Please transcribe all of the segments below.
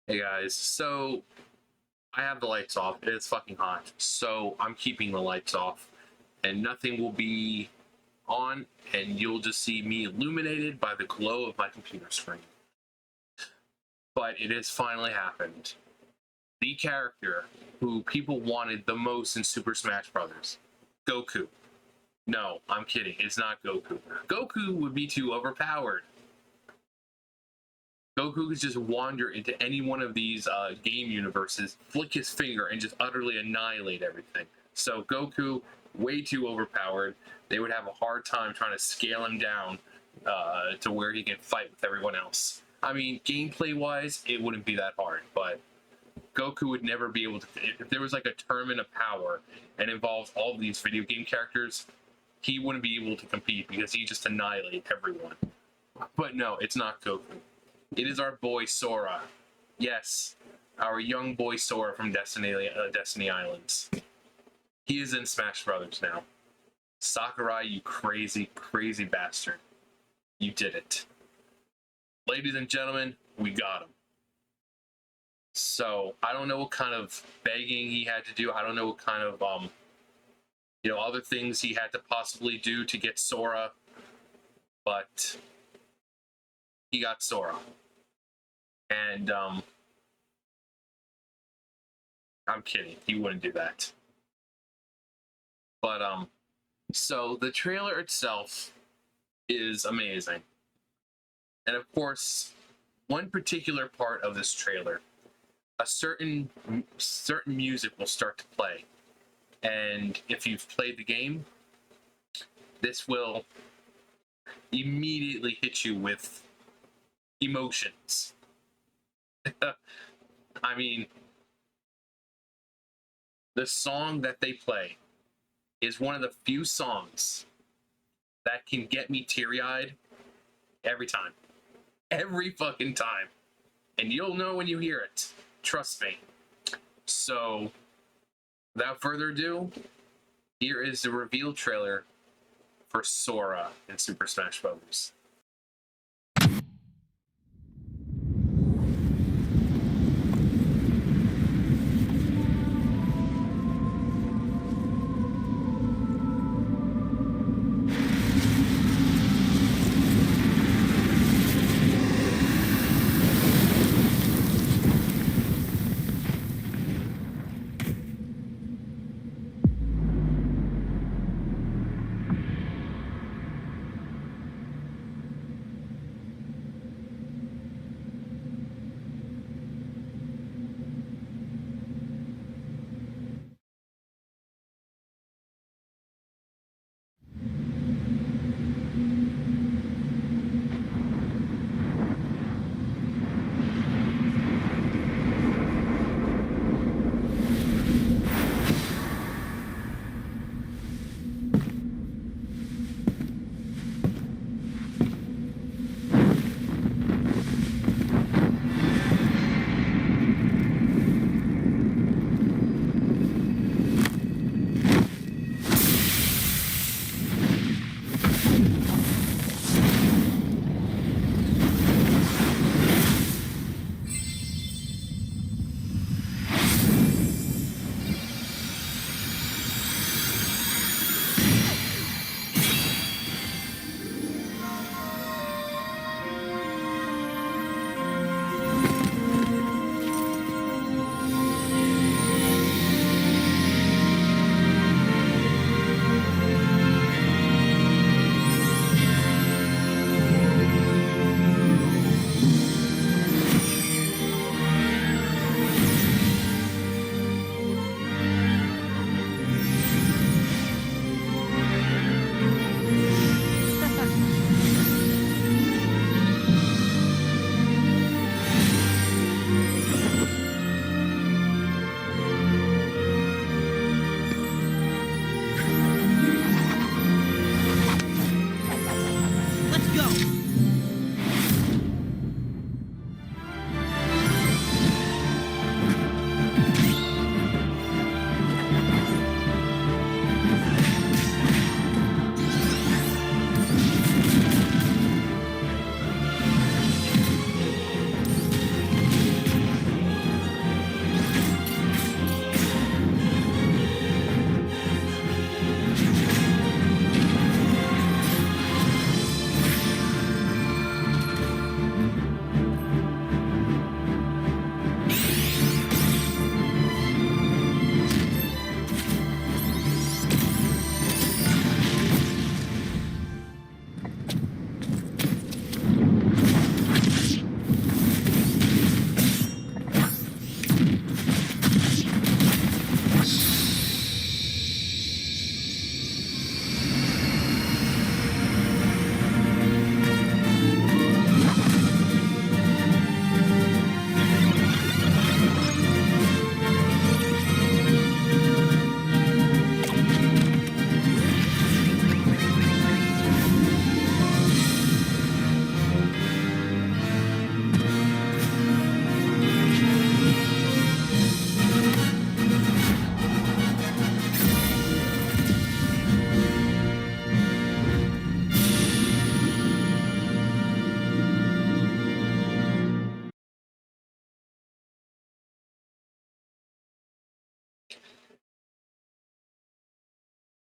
Hey guys, so I have the lights off. It is fucking hot, so I'm keeping the lights off, and nothing will be on, and you'll just see me illuminated by the glow of my computer screen. But it has finally happened. The character who people wanted the most in Super Smash Bros. Goku. No, I'm kidding. It's not Goku. Goku would be too overpowered. Goku could just wander into any one of these game universes, flick his finger, and just utterly annihilate everything. So Goku, way too overpowered. They would have a hard time trying to scale him down to where he can fight with everyone else. I mean, gameplay-wise, it wouldn't be that hard, but Goku would never be able to. If there was like a tournament of power and involved all of these video game characters, he wouldn't be able to compete because he just annihilate everyone. But no, it's not Goku. It is our boy Sora. Yes, our young boy Sora from Destiny Islands. He is in Smash Brothers now. Sakurai, you crazy, crazy bastard. You did it. Ladies and gentlemen, we got him. So, I don't know what kind of begging he had to do. I don't know what kind of, other things he had to possibly do to get Sora. But he got Sora. And, I'm kidding. He wouldn't do that. But, so the trailer itself is amazing. And of course, one particular part of this trailer, a certain music will start to play. And if you've played the game, this will immediately hit you with emotions. I mean, the song that they play is one of the few songs that can get me teary-eyed every time. Every fucking time. And you'll know when you hear it. Trust me. So, without further ado, here is the reveal trailer for Sora in Super Smash Bros.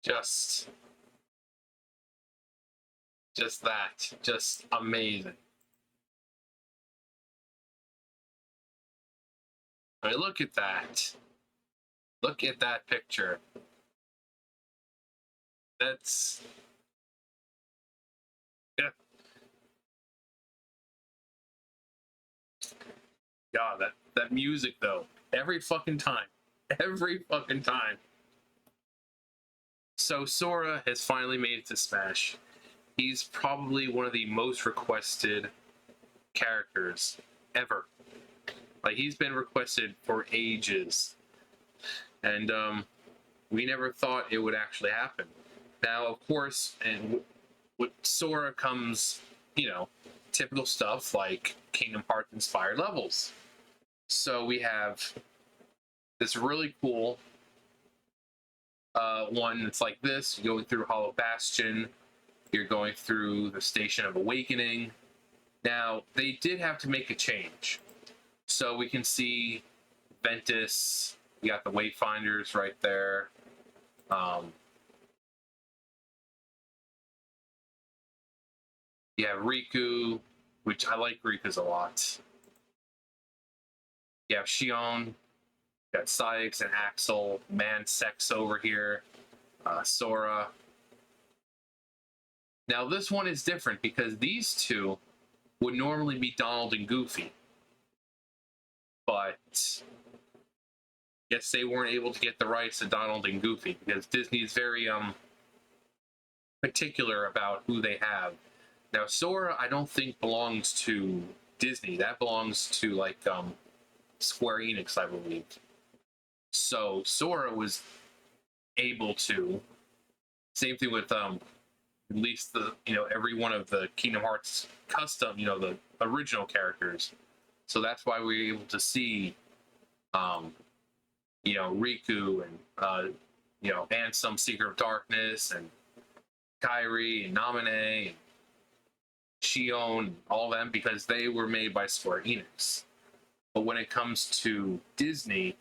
Just that. Just amazing. I mean, look at that. Look at that picture. That's... Yeah. God, that music, though. Every fucking time. Every fucking time. So Sora has finally made it to Smash. He's probably one of the most requested characters ever. Like, he's been requested for ages. And we never thought it would actually happen. Now, of course, and with Sora comes, you know, typical stuff like Kingdom Hearts inspired levels. So we have this really cool one that's like this. You're going through Hollow Bastion. You're going through the Station of Awakening. Now, they did have to make a change. So we can see Ventus. You got the Wayfinders right there. You have Riku, which I like Riku's a lot. You have Shion. You got Syx and Axel. Sex over here. Sora. Now this one is different because these two would normally be Donald and Goofy. But guess they weren't able to get the rights to Donald and Goofy because Disney's very particular about who they have. Now Sora I don't think belongs to Disney. That belongs to like Square Enix, I believe. So Sora was able to, same thing with at least the, you know, every one of the Kingdom Hearts custom, you know, the original characters. So that's why we were able to see you know, Riku and you know, Ansem, Seeker of Darkness, and Kairi and Naminé and Shion, and all of them, because they were made by Square Enix. But when it comes to Disney,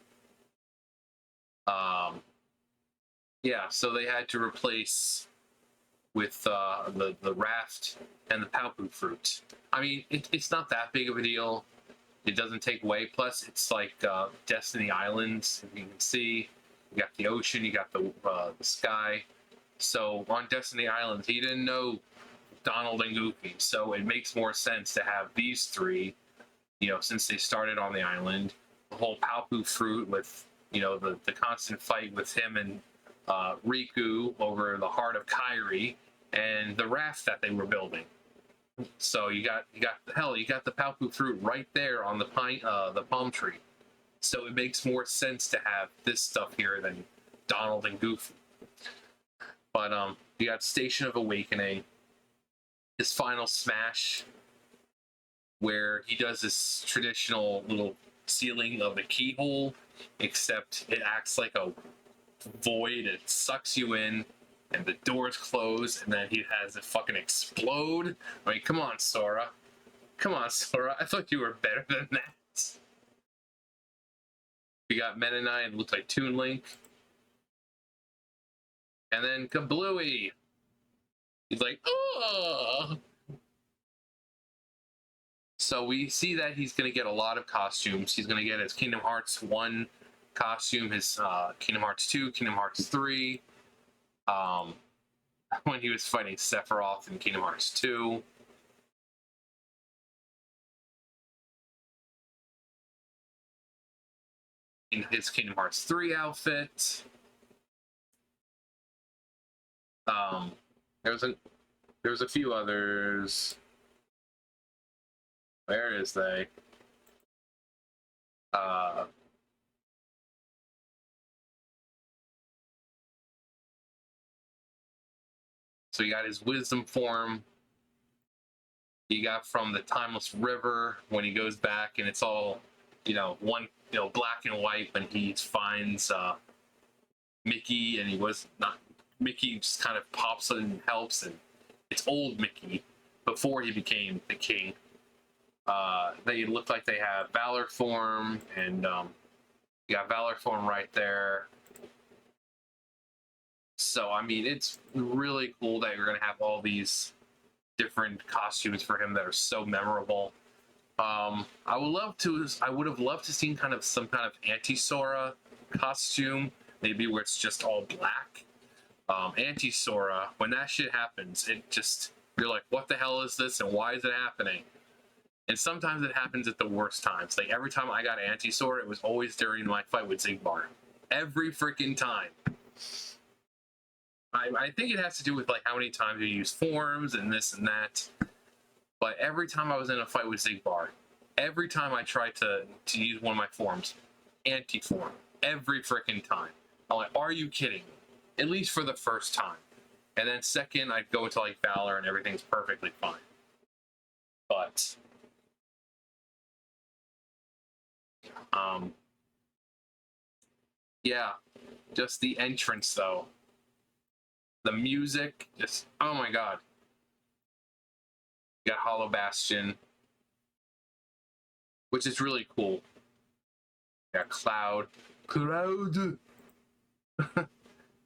yeah, so they had to replace with the raft and the Palpu fruit. I mean, it's not that big of a deal. It doesn't take away. Plus, it's like Destiny Islands. You can see, you got the ocean, you got the sky. So on Destiny Islands, he didn't know Donald and Goofy. So it makes more sense to have these three, you know, since they started on the island. The whole Palpu fruit with, you know, the constant fight with him and Riku over the heart of Kairi and the raft that they were building. So you got the Palpu fruit right there on the palm tree. So it makes more sense to have this stuff here than Donald and Goofy. But you got Station of Awakening, his final smash, where he does this traditional little sealing of the keyhole, except it acts like a void. It sucks you in, and the doors close, and then he has it fucking explode. I mean, come on, Sora. Come on, Sora. I thought you were better than that. We got Meta Knight, and it looks like Toon Link. And then Kablooey. He's like, oh. So we see that he's going to get a lot of costumes. He's going to get his Kingdom Hearts 1 costume, his Kingdom Hearts 2, Kingdom Hearts 3. When he was fighting Sephiroth in Kingdom Hearts 2. In his Kingdom Hearts 3 outfit. There was a few others. Where is they? So you got his wisdom form. You got from the Timeless River when he goes back, and it's all, you know, one, you know, black and white when he finds Mickey, and he was not. Mickey just kind of pops in and helps, and it's old Mickey before he became the king. They look like they have Valor form, and you got Valor form right there. So I mean, it's really cool that you're gonna have all these different costumes for him that are so memorable. I would have loved to seen kind of some kind of anti-Sora costume, maybe where it's just all black. Anti-Sora, when that shit happens, it just, you're like, what the hell is this and why is it happening? And sometimes it happens at the worst times. Like every time I got anti-Sora, it was always during my fight with Zigbar. Every freaking time. I think it has to do with like how many times you use forms and this and that. But every time I was in a fight with Zigbar, every time I tried to use one of my forms, anti-form, every freaking time. I'm like, are you kidding me? At least for the first time. And then second, I'd go into like Valor and everything's perfectly fine. But yeah, just the entrance though. The music, just, oh my god. You got Hollow Bastion, which is really cool. You got Cloud.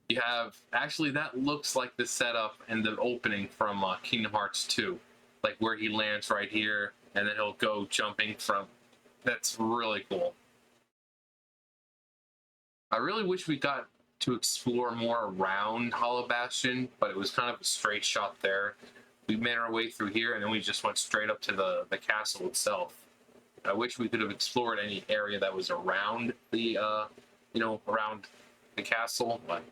You have, actually that looks like the setup and the opening from Kingdom Hearts 2. Like where he lands right here, and then he'll go jumping from, that's really cool. I really wish we got to explore more around Hollow Bastion, but it was kind of a straight shot there. We made our way through here, and then we just went straight up to the castle itself. I wish we could have explored any area that was around the, around the castle, but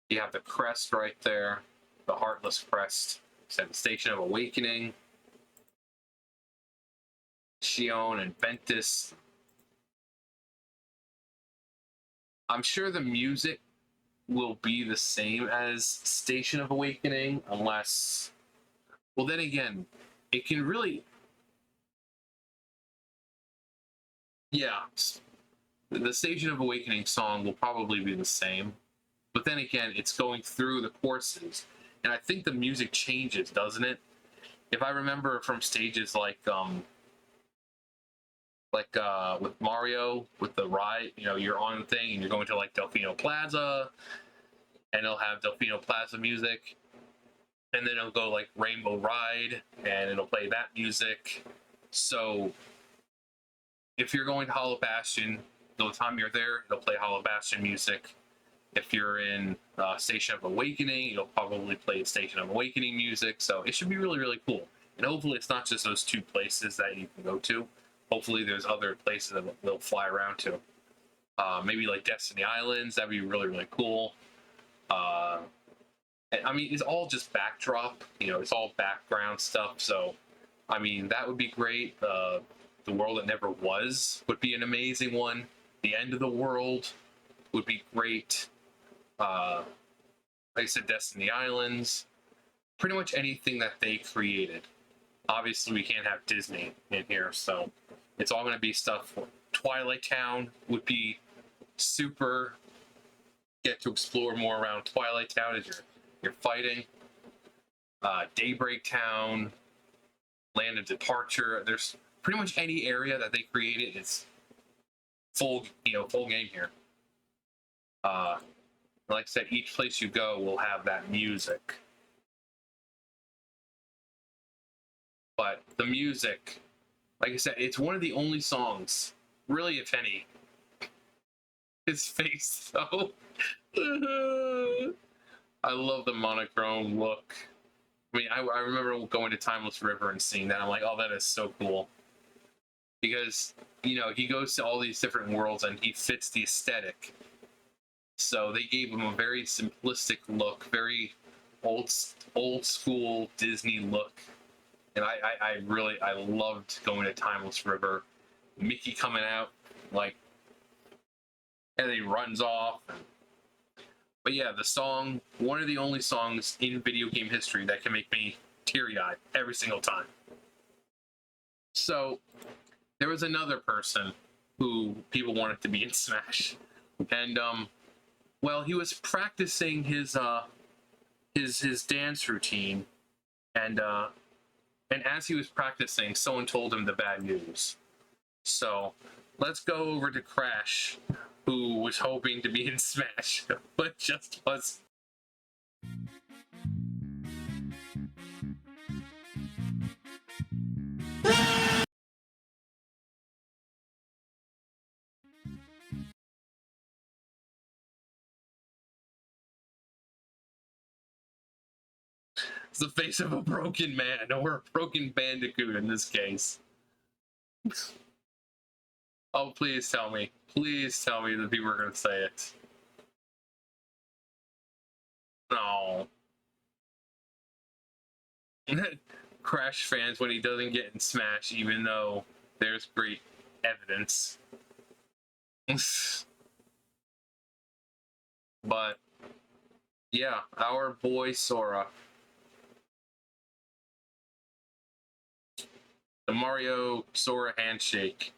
you have the crest right there, the Heartless Crest. It's at the Station of Awakening. Xion and Ventus. I'm sure the music will be the same as Station of Awakening, unless, well, then again, it can really, yeah, the Station of Awakening song will probably be the same, but then again, it's going through the courses, and I think the music changes, doesn't it? If I remember from stages like with Mario, with the ride, you're on the thing and you're going to like Delfino Plaza, and it'll have Delfino Plaza music, and then it'll go like Rainbow Ride, and it'll play that music. So if you're going to Hollow Bastion, the time you're there, it'll play Hollow Bastion music. If you're in Station of Awakening, it'll probably play Station of Awakening music. So it should be really, really cool. And hopefully it's not just those two places that you can go to. Hopefully there's other places that they'll fly around to. Maybe like Destiny Islands, that'd be really, really cool. I mean, it's all just backdrop, it's all background stuff. So, I mean, that would be great. The World That Never Was would be an amazing one. The End of the World would be great. Like I said, Destiny Islands. Pretty much anything that they created. Obviously, we can't have Disney in here, so it's all going to be stuff. Twilight Town would be super. Get to explore more around Twilight Town as you're fighting. Daybreak Town, Land of Departure. There's pretty much any area that they created. It's full game here. Like I said, each place you go will have that music. But the music, like I said, it's one of the only songs, really, if any. His face, though. I love the monochrome look. I mean, I remember going to Timeless River and seeing that. I'm like, oh, that is so cool. Because, he goes to all these different worlds and he fits the aesthetic. So they gave him a very simplistic look, very old school Disney look. And I loved going to Timeless River. Mickey coming out, like, and then he runs off. But yeah, the song, one of the only songs in video game history that can make me teary-eyed every single time. So, there was another person who people wanted to be in Smash. And, well, he was practicing his dance routine. And as he was practicing, someone told him the bad news. So, let's go over to Crash who was hoping to be in Smash, but just was. It's the face of a broken man, or a broken bandicoot in this case. Oh, please tell me. Please tell me that people are going to say it. No. Crash fans when he doesn't get in Smash, even though there's great evidence. But, yeah, our boy Sora. The Mario Sora handshake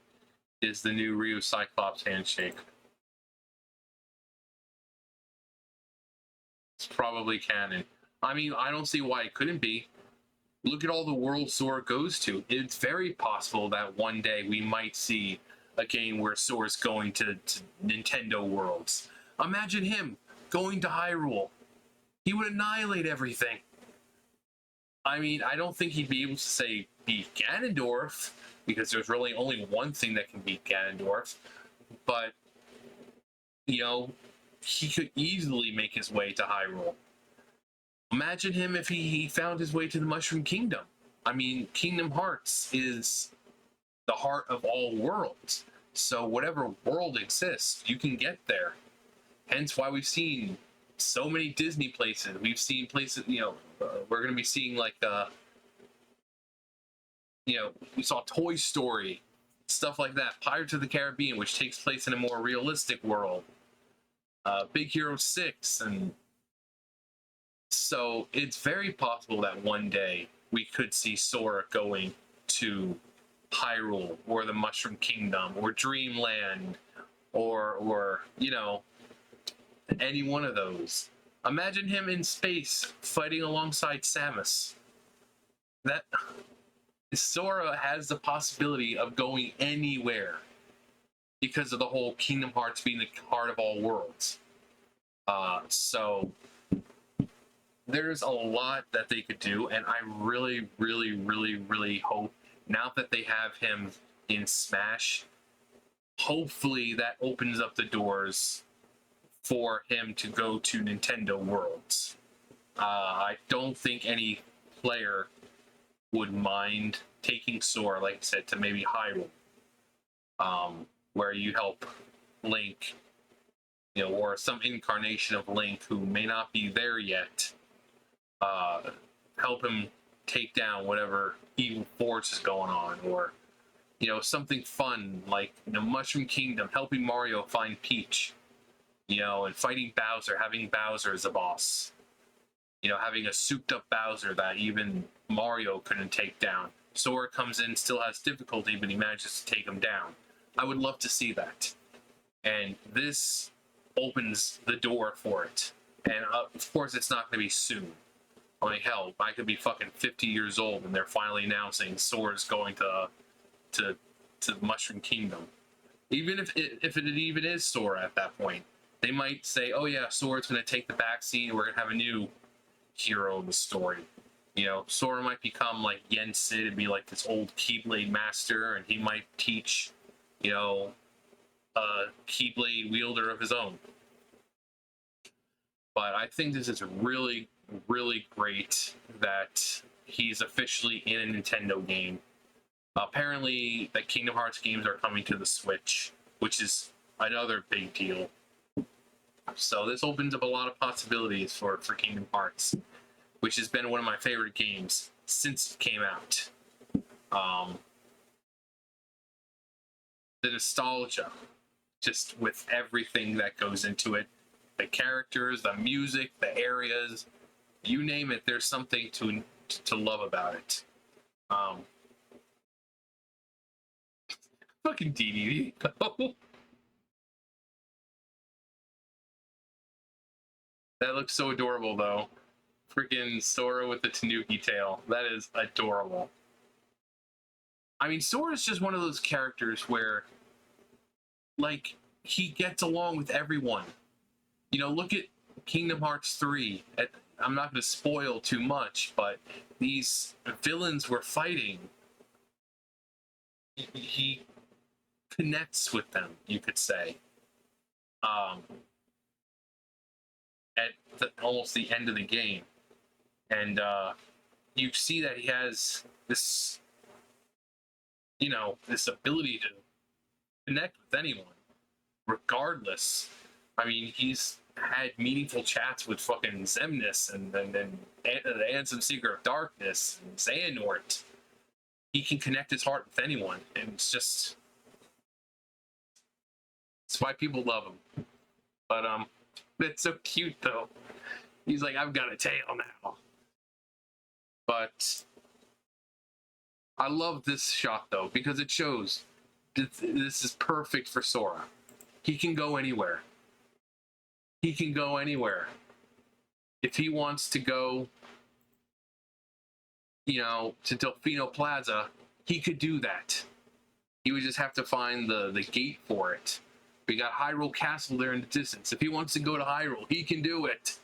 is the new Ryu Cyclops handshake. It's probably canon. I mean, I don't see why it couldn't be. Look at all the worlds Sora goes to. It's very possible that one day we might see a game where Sora's going to Nintendo worlds. Imagine him going to Hyrule. He would annihilate everything. I mean, I don't think he'd be able to say beat Ganondorf, because there's really only one thing that can beat Ganondorf. But, you know, he could easily make his way to Hyrule. Imagine him if he found his way to the Mushroom Kingdom. I mean, Kingdom Hearts is the heart of all worlds. So whatever world exists, you can get there. Hence why we've seen so many Disney places. We've seen places, you know, we're going to be seeing like, you know, we saw Toy Story, stuff like that. Pirates of the Caribbean, which takes place in a more realistic world. Big Hero 6, and so it's very possible that one day we could see Sora going to Hyrule or the Mushroom Kingdom or Dreamland or you know, any one of those. Imagine him in space fighting alongside Samus. That Sora has the possibility of going anywhere because of the whole Kingdom Hearts being the heart of all worlds. So there's a lot that they could do, and I really, really, really, really hope now that they have him in Smash, hopefully that opens up the doors for him to go to Nintendo Worlds. I don't think any player would mind taking Sora, like I said, to maybe Hyrule, where you help Link, you know, or some incarnation of Link who may not be there yet. Help him take down whatever evil force is going on, or you know, something fun like, you know, Mushroom Kingdom, helping Mario find Peach, you know, and fighting Bowser, having Bowser as a boss, you know, having a souped up Bowser that even Mario couldn't take down. Sora comes in, still has difficulty, but he manages to take him down. I would love to see that, and this opens the door for it. And of course, it's not going to be soon. I mean, hell, I could be fucking 50 years old and they're finally announcing Sora's going to Mushroom Kingdom. Even if it even is Sora at that point, they might say, "Oh yeah, Sora's going to take the backseat, and we're going to have a new hero in the story." You know, Sora might become like Yen Sid and be like this old Keyblade master, and he might teach, you know, a Keyblade wielder of his own. But I think this is really, really great that he's officially in a Nintendo game. Apparently, the Kingdom Hearts games are coming to the Switch, which is another big deal. So this opens up a lot of possibilities for Kingdom Hearts, which has been one of my favorite games since it came out. The nostalgia, just with everything that goes into it, the characters, the music, the areas, you name it, there's something to love about it. Fucking DDD. That looks so adorable, though. Freaking Sora with the Tanuki tail. That is adorable. I mean, Sora's just one of those characters where, like, he gets along with everyone. You know, look at Kingdom Hearts 3. I'm not going to spoil too much, but these villains we're fighting, he connects with them, you could say. At almost the end of the game. And you see that he has this, you know, this ability to connect with anyone, regardless. I mean, he's had meaningful chats with fucking Xemnas and the Ansem Seeker of Darkness and Xehanort. He can connect his heart with anyone, and it's why people love him. But it's so cute though. He's like, I've got a tail now. But I love this shot though, because it shows this is perfect for Sora. He can go anywhere. He can go anywhere. If he wants to go, you know, to Delfino Plaza, he could do that. He would just have to find the gate for it. We got Hyrule Castle there in the distance. If he wants to go to Hyrule, he can do it.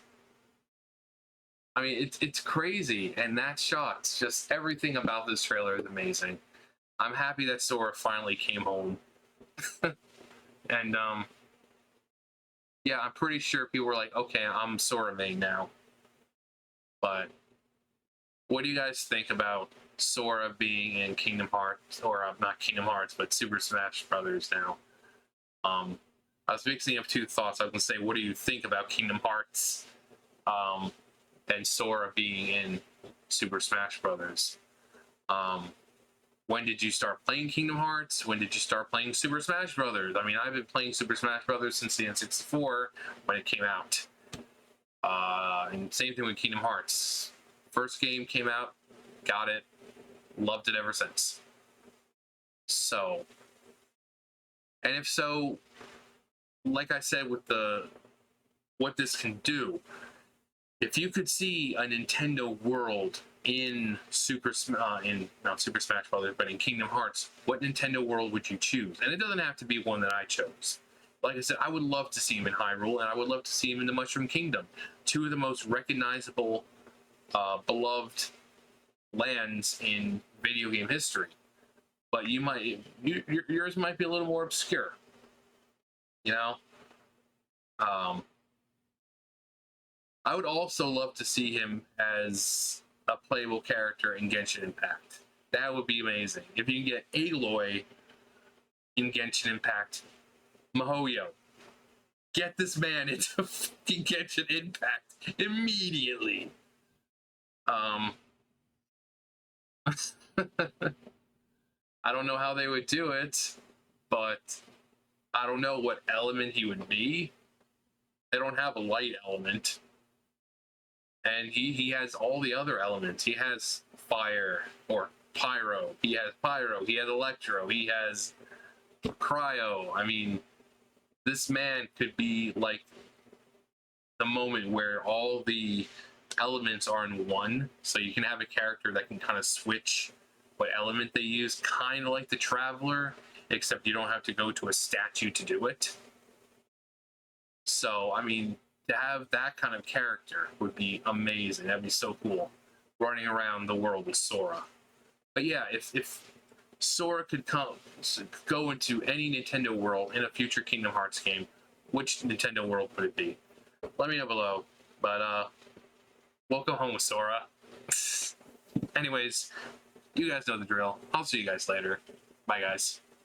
I mean, it's crazy, and that shot's just everything about this trailer is amazing. I'm happy that Sora finally came home. And yeah, I'm pretty sure people were like, okay, I'm Sora main now. But what do you guys think about Sora being in Kingdom Hearts, or not Kingdom Hearts, but Super Smash Brothers now? I was mixing up two thoughts. I was gonna say, what do you think about Kingdom Hearts? And Sora being in Super Smash Brothers. When did you start playing Kingdom Hearts? When did you start playing Super Smash Brothers? I mean, I've been playing Super Smash Brothers since the N64 when it came out. And same thing with Kingdom Hearts. First game came out, got it, loved it ever since. So, and if so, like I said with what this can do, if you could see a Nintendo world in not Super Smash Brothers, but in Kingdom Hearts, what Nintendo world would you choose? And it doesn't have to be one that I chose. Like I said, I would love to see him in Hyrule, and I would love to see him in the Mushroom Kingdom. Two of the most recognizable, beloved lands in video game history. But yours might be a little more obscure. You know? I would also love to see him as a playable character in Genshin Impact. That would be amazing. If you can get Aloy in Genshin Impact, Mihoyo, get this man into fucking Genshin Impact immediately. I don't know how they would do it, but I don't know what element he would be. They don't have a light element. And he has all the other elements. He has fire, or pyro. He has pyro. He has electro. He has cryo. I mean, this man could be like the moment where all the elements are in one. So you can have a character that can kind of switch what element they use, kind of like the Traveler, except you don't have to go to a statue to do it. So, I mean, to have that kind of character would be amazing. That'd be so cool, running around the world with Sora. But yeah, if Sora could go into any Nintendo world in a future Kingdom Hearts game, which Nintendo world would it be? Let me know below. But welcome home, Sora. Anyways, you guys know the drill. I'll see you guys later. Bye, guys.